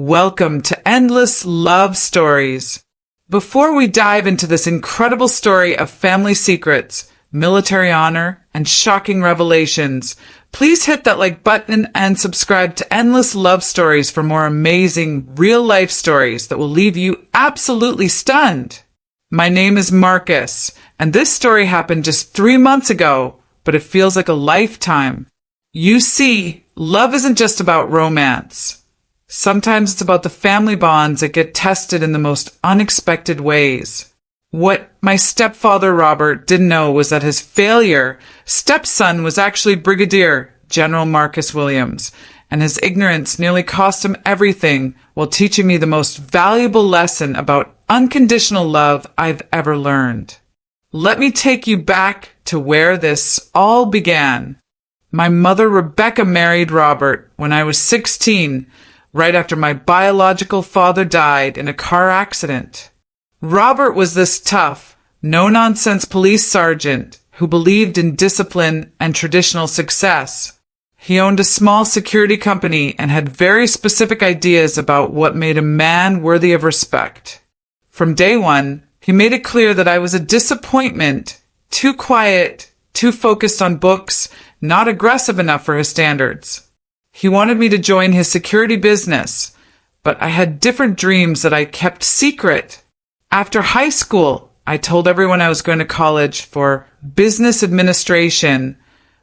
Welcome to Endless Love Stories. Before we dive into this incredible story of family secrets, military honor, and shocking revelations, please hit that like button and subscribe to Endless Love Stories for more amazing real-life stories that will leave you absolutely stunned. My name is Marcus, and this story happened just 3 months ago, but it feels like a lifetime. You see, love isn't just about romance. Sometimes it's about the family bonds that get tested in the most unexpected ways. What my stepfather Robert didn't know was that his stepson was actually Brigadier General Marcus Williams, and his ignorance nearly cost him everything while teaching me the most valuable lesson about unconditional love I've ever learned. Let me take you back to where this all began. My mother Rebecca married Robert when I was 16, right after my biological father died in a car accident. Robert was this tough, no-nonsense police sergeant who believed in discipline and traditional success. He owned a small security company and had very specific ideas about what made a man worthy of respect. From day one, he made it clear that I was a disappointment, too quiet, too focused on books, not aggressive enough for his standards. He wanted me to join his security business, but I had different dreams that I kept secret. After high school, I told everyone I was going to college for business administration,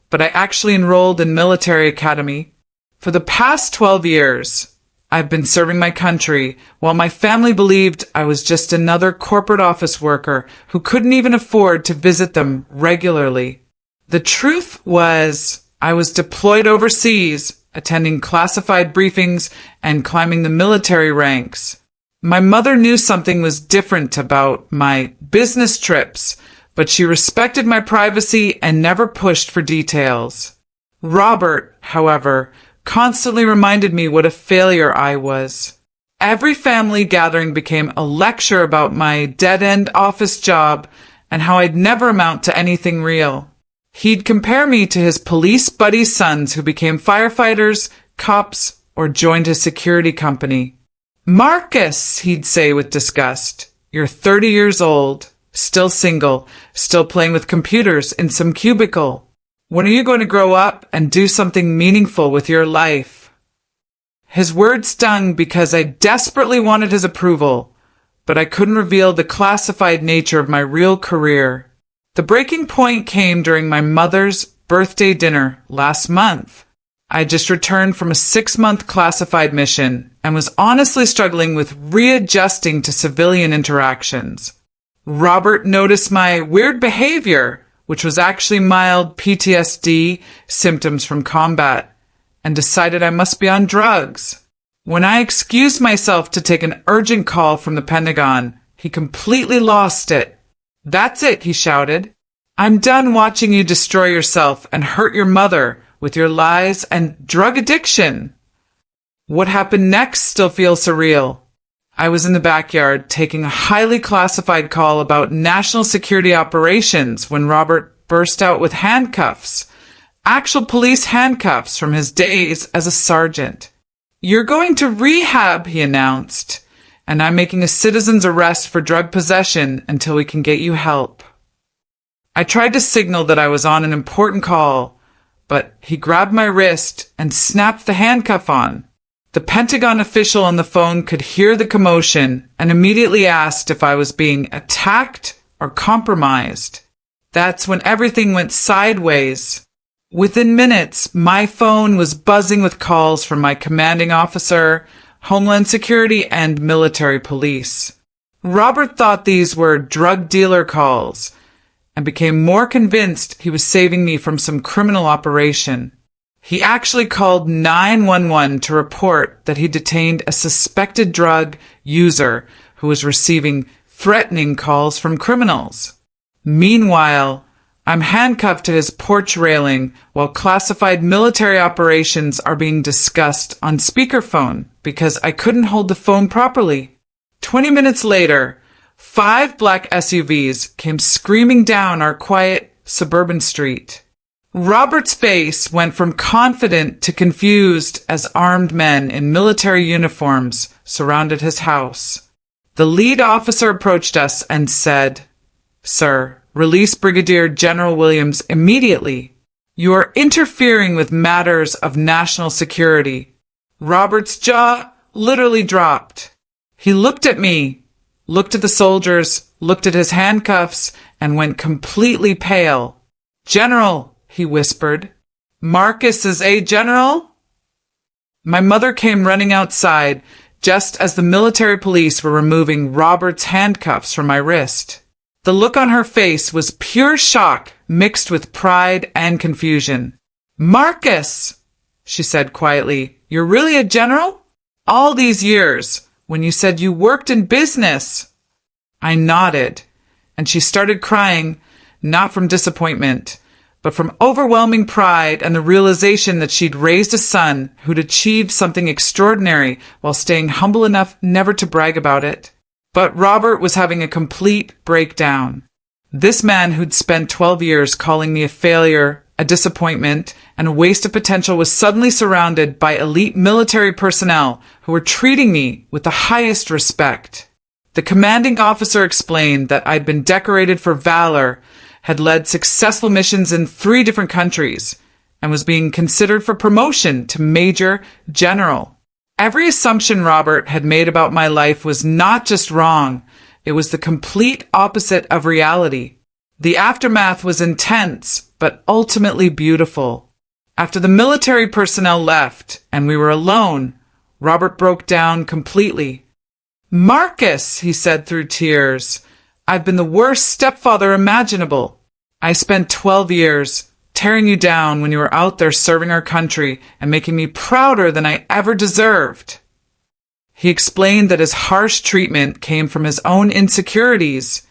but I actually enrolled in military academy. For the past 12 years, I've been serving my country while my family believed I was just another corporate office worker who couldn't even afford to visit them regularly. The truth was, I was deployed overseas, attending classified briefings and climbing the military ranks. My mother knew something was different about my business trips, but she respected my privacy and never pushed for details. Robert, however, constantly reminded me what a failure I was. Every family gathering became a lecture about my dead-end office job and how I'd never amount to anything real. He'd compare me to his police buddy sons who became firefighters, cops, or joined his security company. "Marcus," he'd say with disgust, "you're 30 years old, still single, still playing with computers in some cubicle. When are you going to grow up and do something meaningful with your life?" His words stung because I desperately wanted his approval, but I couldn't reveal the classified nature of my real career. The breaking point came during my mother's birthday dinner last month. I had just returned from a 6-month classified mission and was honestly struggling with readjusting to civilian interactions. Robert noticed my weird behavior, which was actually mild PTSD symptoms from combat, and decided I must be on drugs. When I excused myself to take an urgent call from the Pentagon, he completely lost it. "That's it," he shouted. "I'm done watching you destroy yourself and hurt your mother with your lies and drug addiction." What happened next still feels surreal. I was in the backyard taking a highly classified call about national security operations when Robert burst out with handcuffs. Actual police handcuffs from his days as a sergeant. "You're going to rehab," he announced, "and I'm making a citizen's arrest for drug possession until we can get you help." I tried to signal that I was on an important call, but he grabbed my wrist and snapped the handcuff on. The Pentagon official on the phone could hear the commotion and immediately asked if I was being attacked or compromised. That's when everything went sideways. Within minutes, my phone was buzzing with calls from my commanding officer, Homeland Security, and military police. Robert thought these were drug dealer calls and became more convinced he was saving me from some criminal operation. He actually called 911 to report that he detained a suspected drug user who was receiving threatening calls from criminals. Meanwhile, I'm handcuffed to his porch railing while classified military operations are being discussed on speakerphone because I couldn't hold the phone properly. 20 minutes later, 5 black SUVs came screaming down our quiet suburban street. Robert's face went from confident to confused as armed men in military uniforms surrounded his house. The lead officer approached us and said, "Sir, release Brigadier General Williams immediately. You are interfering with matters of national security." Robert's jaw literally dropped. He looked at me, looked at the soldiers, looked at his handcuffs, and went completely pale. "General," he whispered. "Marcus is a general?" My mother came running outside just as the military police were removing Robert's handcuffs from my wrist. The look on her face was pure shock mixed with pride and confusion. "Marcus," she said quietly, "you're really a general? All these years, when you said you worked in business." I nodded, and she started crying, not from disappointment, but from overwhelming pride and the realization that she'd raised a son who'd achieved something extraordinary while staying humble enough never to brag about it. But Robert was having a complete breakdown. This man who'd spent 12 years calling me a failure, a disappointment, and a waste of potential was suddenly surrounded by elite military personnel who were treating me with the highest respect. The commanding officer explained that I'd been decorated for valor, had led successful missions in 3 different countries, and was being considered for promotion to Major General. Every assumption Robert had made about my life was not just wrong, it was the complete opposite of reality. The aftermath was intense, but ultimately beautiful. After the military personnel left, and we were alone, Robert broke down completely. "Marcus," he said through tears, "I've been the worst stepfather imaginable. I spent 12 years tearing you down when you were out there serving our country and making me prouder than I ever deserved." He explained that his harsh treatment came from his own insecurities.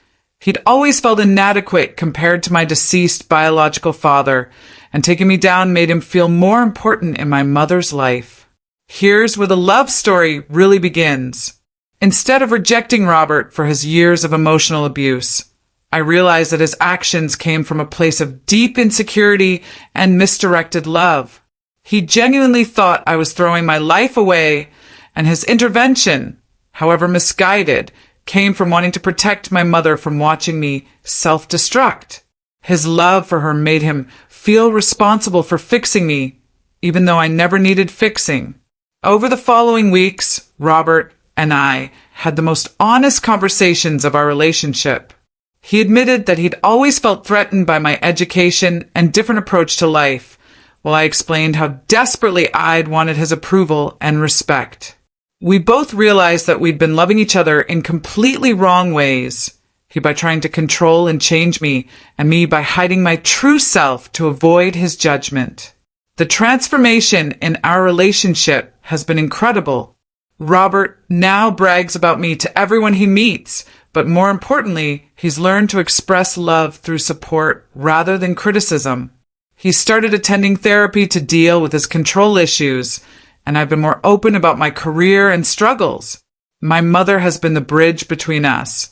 He'd always felt inadequate compared to my deceased biological father, and taking me down made him feel more important in my mother's life. Here's where the love story really begins. Instead of rejecting Robert for his years of emotional abuse, I realized that his actions came from a place of deep insecurity and misdirected love. He genuinely thought I was throwing my life away, and his intervention, however misguided, came from wanting to protect my mother from watching me self-destruct. His love for her made him feel responsible for fixing me, even though I never needed fixing. Over the following weeks, Robert and I had the most honest conversations of our relationship. He admitted that he'd always felt threatened by my education and different approach to life, while I explained how desperately I'd wanted his approval and respect. We both realized that we'd been loving each other in completely wrong ways. He by trying to control and change me, and me by hiding my true self to avoid his judgment. The transformation in our relationship has been incredible. Robert now brags about me to everyone he meets, but more importantly, he's learned to express love through support rather than criticism. He's started attending therapy to deal with his control issues, and I've been more open about my career and struggles. My mother has been the bridge between us,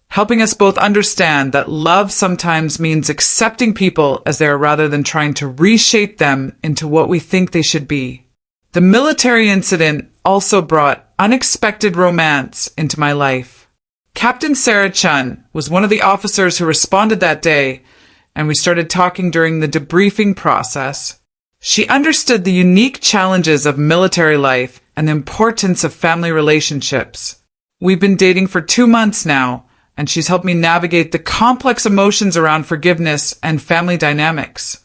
helping us both understand that love sometimes means accepting people as they are rather than trying to reshape them into what we think they should be. The military incident also brought unexpected romance into my life. Captain Sarah Chun was one of the officers who responded that day, and we started talking during the debriefing process. She understood the unique challenges of military life and the importance of family relationships. We've been dating for 2 months now, and she's helped me navigate the complex emotions around forgiveness and family dynamics.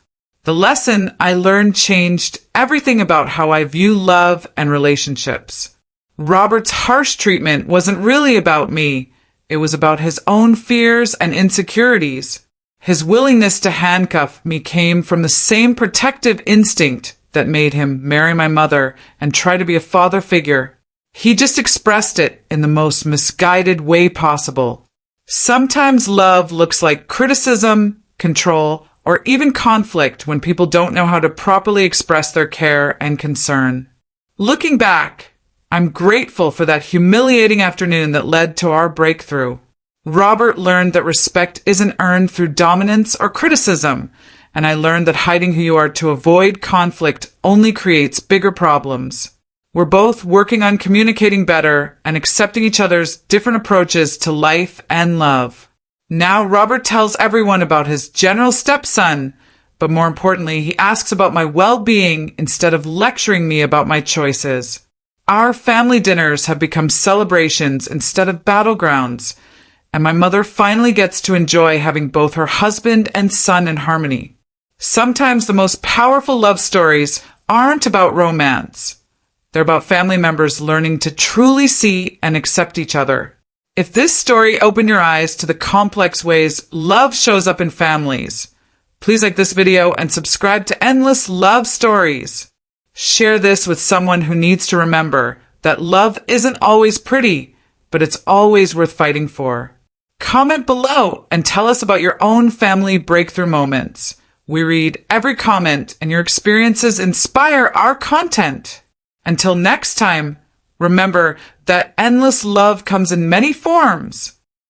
The lesson I learned changed everything about how I view love and relationships. Robert's harsh treatment wasn't really about me. It was about his own fears and insecurities. His willingness to handcuff me came from the same protective instinct that made him marry my mother and try to be a father figure. He just expressed it in the most misguided way possible. Sometimes love looks like criticism, control, or even conflict when people don't know how to properly express their care and concern. Looking back, I'm grateful for that humiliating afternoon that led to our breakthrough. Robert learned that respect isn't earned through dominance or criticism, and I learned that hiding who you are to avoid conflict only creates bigger problems. We're both working on communicating better and accepting each other's different approaches to life and love. Now Robert tells everyone about his general stepson, but more importantly, he asks about my well-being instead of lecturing me about my choices. Our family dinners have become celebrations instead of battlegrounds, and my mother finally gets to enjoy having both her husband and son in harmony. Sometimes the most powerful love stories aren't about romance. They're about family members learning to truly see and accept each other. If this story opened your eyes to the complex ways love shows up in families, please like this video and subscribe to Endless Love Stories. Share this with someone who needs to remember that love isn't always pretty, but it's always worth fighting for. Comment below and tell us about your own family breakthrough moments. We read every comment, and your experiences inspire our content. Until next time, remember that endless love comes in many forms.